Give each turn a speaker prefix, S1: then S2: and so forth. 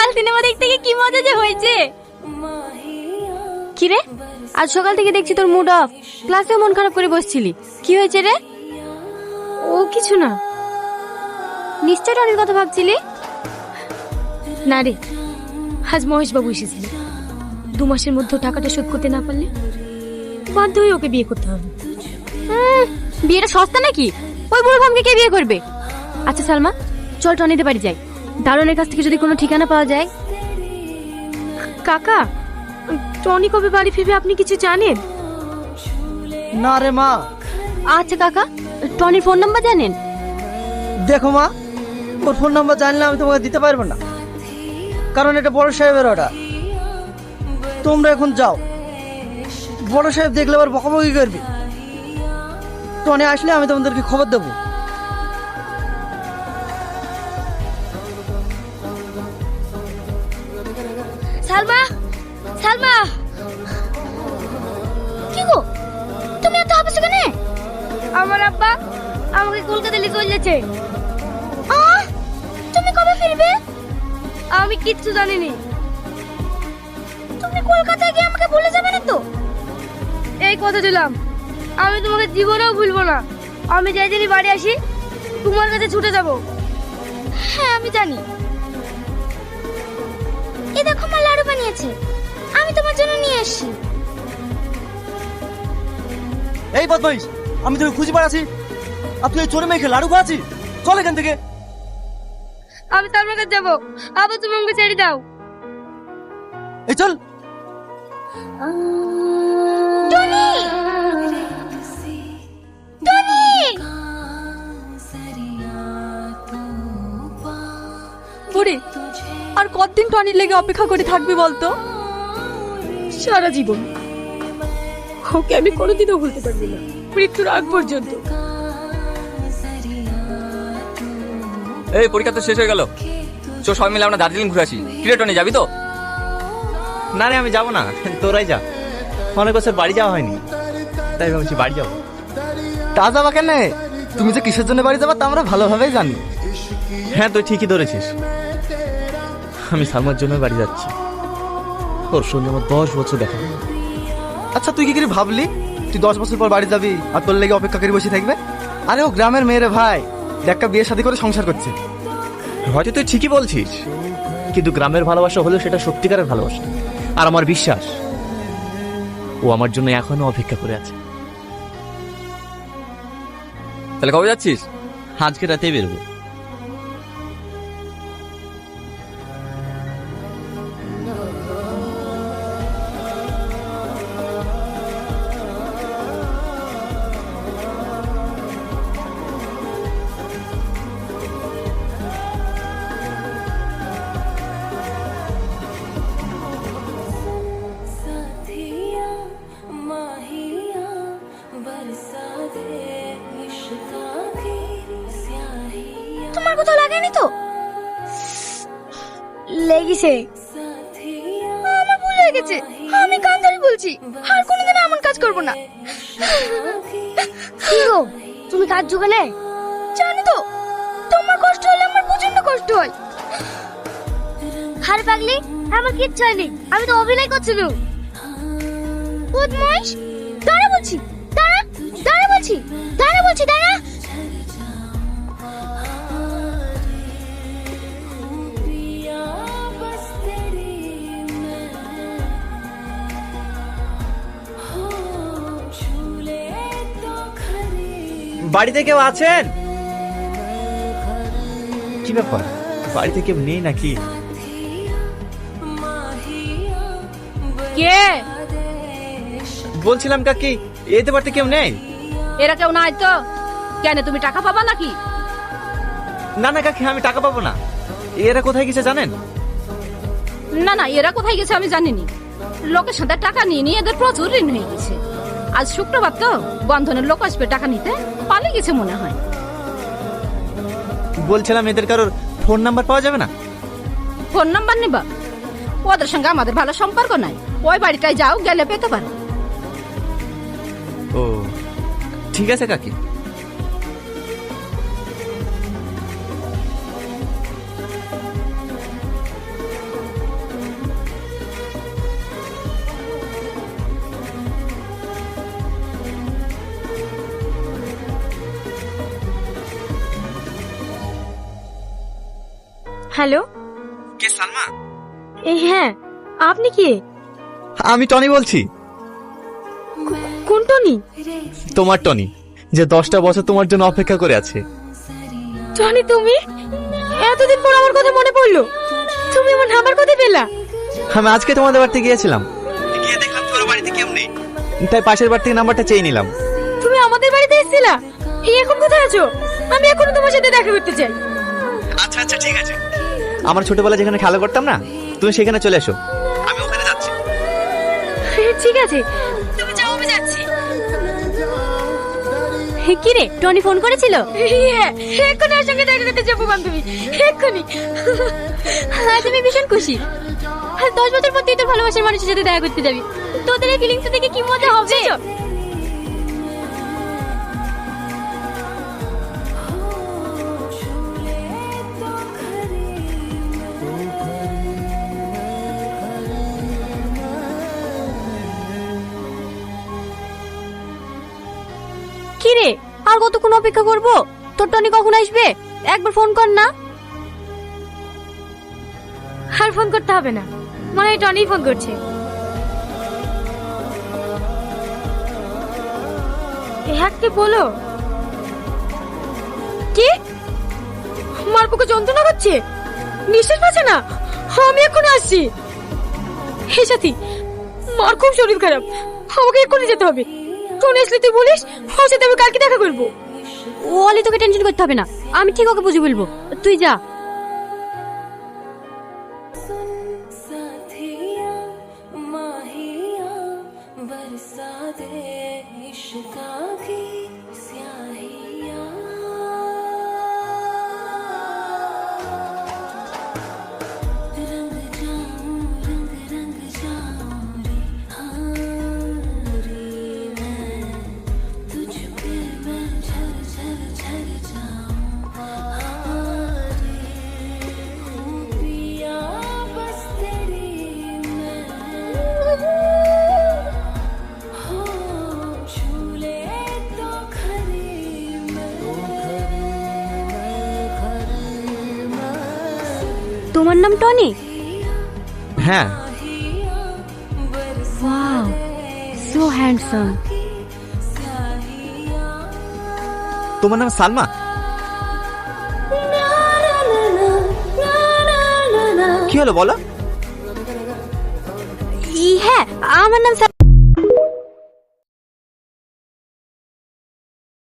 S1: কাল সিনেমা দেখতে গিয়ে কি মজা যে হয়েছে। কি রে, আজ সকাল থেকে দেখছি তোর মুড অফ, ক্লাসে মন খারাপ করে বসছিলি, কি হয়েছে রে? ও কিছু না। নিশ্চয় টনির কথা ভাবছিলি? না রে, আজ মহেশ বাবু এসেছিল। 2 মাসের মধ্যে টাকাটা শোধ করতে না পারলে বাধ্য হয়ে ওকে বিয়ে করতে হবে। বিয়েটা সস্তা নাকি? ওই বুড়ো ভামকে কে বিয়ে করবে? আচ্ছা সালমা, চল টনিতে বাড়ি যাই। দারোয়ানের কাছ থেকে যদি কোনো ঠিকানা পাওয়া যায়। কাকা, টনি কবে বাড়ি ফিরবে আপনি কিছু জানেন?
S2: না রে মা।
S1: আচ্ছা কাকা, টনির ফোন নাম্বার জানেন?
S2: দেখো মা, ওর ফোন নাম্বার জানলে আমি তোমাকে দিতে পারবো না, কারণ এটা বড় সাহেবের অর্ডার। তোমরা এখন যাও, বড় সাহেব দেখলে আবার বকাবকি করবে। টনি আসলে আমি তোমাদেরকে খবর দেবো।
S1: সালমা, সালমা, কি গো তুমি এত হাসছো কেন? আমার আব্বা আমাকে কলকাতা নিয়ে চলে যাচ্ছে। তুমি কবে ফিরবে? আমি কিচ্ছু জানি না। তুমি কলকাতায় গিয়ে আমাকে ভুলে যাবে না তো? এই কথা দিলাম, আমি তোমাকে জীবনেও ভুলবো না। আমি যেই দিনই বাড়ি আসি তোমার কাছে ছুটে যাব। হ্যাঁ আমি জানি। এই দেখো মা লাড়ু বানিয়েছে, আমি তোমার জন্য নিয়ে আসি।
S2: এই বদমাইশ, আমি তোকে খুঁজে বেড়াচ্ছি আর তুই চোরে মেখে লাড়ু খাওয়াচ্ছি। চল এখান থেকে।
S1: আমি তার কাছে যাবো, আবার তুমি আমাকে ছেড়ে দাও।
S2: এই চল।
S1: টনি, টনি,
S3: ওরে, আর কতদিন টনির লেগে অপেক্ষা করে থাকবি বলতো? সারা জীবন। ওকে আমি কোনোদিনও ভুলতে পারবি না, মৃত্যুর আগ পর্যন্ত।
S4: এই পরীক্ষা তো শেষ হয়ে গেল, চো সবাই মিলে আমরা দার্জিলিং ঘুরে আসি। কিরে টনি, যাবি তো?
S5: না রে, আমি যাবো না, তোরাই যা। অনেক বছর বাড়ি যাওয়া হয়নি, তাই ভাবছি বাড়ি যাবো।
S2: তা যাবা কেন? তুমি যে কিসের জন্য বাড়ি যাবা তা আমরা ভালোভাবেই জানি।
S5: হ্যাঁ, তুই ঠিকই ধরেছিস, আমি সালমার জন্য বাড়ি যাচ্ছি। ওর সঙ্গে আমার 10 বছর দেখা হয়নি।
S2: আচ্ছা তুই কি করে ভাবলি তুই 10 বছর পর বাড়ি যাবি আর তোর লেগে অপেক্ষা করে বসে থাকবে? আরে ও গ্রামের মেয়েরে ভাই, একটা বিয়ে শাদী করে সংসার করছে।
S5: হয়তো তুই ঠিকই বলছিস, কিন্তু গ্রামের ভালোবাসা হলেও সেটা সত্যিকারের ভালোবাসা। আর আমার বিশ্বাস ও আমার জন্য এখনো অপেক্ষা করে আছে।
S4: তাহলে কবে যাচ্ছিস?
S5: আজকে রাতে বেরোবো।
S1: তোমার কোথাও লাগেনি তো? লেগেছে। আমার ভুল হয়ে গেছে, আমি কান ধরে বলছি আর কোনোদিন এমন কাজ করব না। কি গো, তুমি কাজ জোগালে? জানি তো, তোমার কষ্ট হলে আমার প্রচন্ড কষ্ট হয়। হার পাগলি, আমার কিচ্ছু হয়নি, আমি তো অভিনয় করছিলাম। বদমাইশ, দাঁড়া বলছি, দাঁড়া, দাঁড়া বলছি, দাঁড়া বলছি, দাঁড়া।
S5: বাড়িতে কেউ আছেন? কি ব্যাপার, বাড়িতে কেউ নেই নাকি?
S3: কে?
S5: বলছিলাম কাকি, এতে বাড়িতে কেউ নেই?
S3: এরা কেউ নাই তো? কেন, তুমি টাকা পাবা নাকি?
S5: না না কাকি, আমি টাকা পাবো না। এরা কোথায় গেছে জানেন?
S3: না না, এরা কোথায় গেছে আমি জানিনি। লোকের সাথে টাকা নিয়ে নিয়ে এদের প্রচুর ঋণ হয়ে গেছে। আজ শুক্রবার তো, বন্ধনের লোক আসবে টাকা নিতে, পালিয়ে গেছে মনে হয়।
S5: বলছিলাম এদের কারোর ফোন নাম্বার পাওয়া যাবে না?
S3: ফোন নাম্বার নিবা? ওদের সঙ্গে আমাদের ভালো সম্পর্ক নাই, ওই বাড়িটায় যাও, গেলে পেতে পারো।
S5: ও ঠিক আছে কাকি।
S1: হ্যালো,
S5: কে সালমা?
S1: এই হ্যাঁ, আপনি কি?
S5: আমি টনি বলছি।
S1: কোন টনি?
S5: তোমার টনি, যে 10টা বছর তোমার জন্য অপেক্ষা করে আছে।
S1: টনি তুমি? এতদিন পর আমার কথা মনে পড়লো। তুমি আমার নাম্বার কোথায় পেলা?
S5: আমি আজকে তোমাদের বাড়িতে গিয়েছিলাম, গিয়ে দেখলাম তোমার বাড়িতে কেউ নেই, তাই পাশের বাড়ি থেকে নাম্বারটা চেয়ে নিলাম।
S1: তুমি আমাদের বাড়িতে এসেছিলা? এই এখন কোথায় আছো? আমি এখনো তোমার সাথে দেখা করতে চাই।
S5: আচ্ছা আচ্ছা ঠিক আছে। আমার ছোটবেলায় যেখানে খেলা করতাম না, তুমি সেখানে চলে এসো, আমি ওখানে যাচ্ছি।
S1: ঠিক আছে, তুমি যাও, আমি যাচ্ছি। কি রে, টনি ফোন করেছিল? হ্যাঁ, এক্ষুনি ওর সঙ্গে দেখা করতে যাবো বান্ধবী, এক্ষুনি। আজ আমি ভীষণ খুশি। 10 বছর পর তুই তোর ভালোবাসার মানুষের সাথে দেখা করতে যাবি। তোদের এই ফিলিংস দেখে কি মজা হবে। কি রে, আর কতক্ষণ অপেক্ষা করব? তোর টনি কখন আসবে? একবার ফোন কর না। আর ফোন করতে হবে না, মনে হয় টনি ফোন করছে। হ্যাঁকে বলো। কি? মার বুকে যন্ত্রণা করছে, নিঃশ্বাস পাচ্ছে না। আমি এখন আসছি। হে সাথী, মার খুব শরীর খারাপ, আমাকে এক্ষুনি যেতে হবে। টনি আসলে তুই বলিস ওর সাথে আমি কালকে দেখা করবো। ওলি, তোকে টেনশন করতে হবে না, আমি ঠিক ওকে বুঝে বলবো। তুই যা। তোমার নাম টনি?
S5: হ্যাঁ।
S1: Wow, so handsome.
S5: তোমার নাম সালমা? কি হলো বলো?
S1: হ্যাঁ, আমার নাম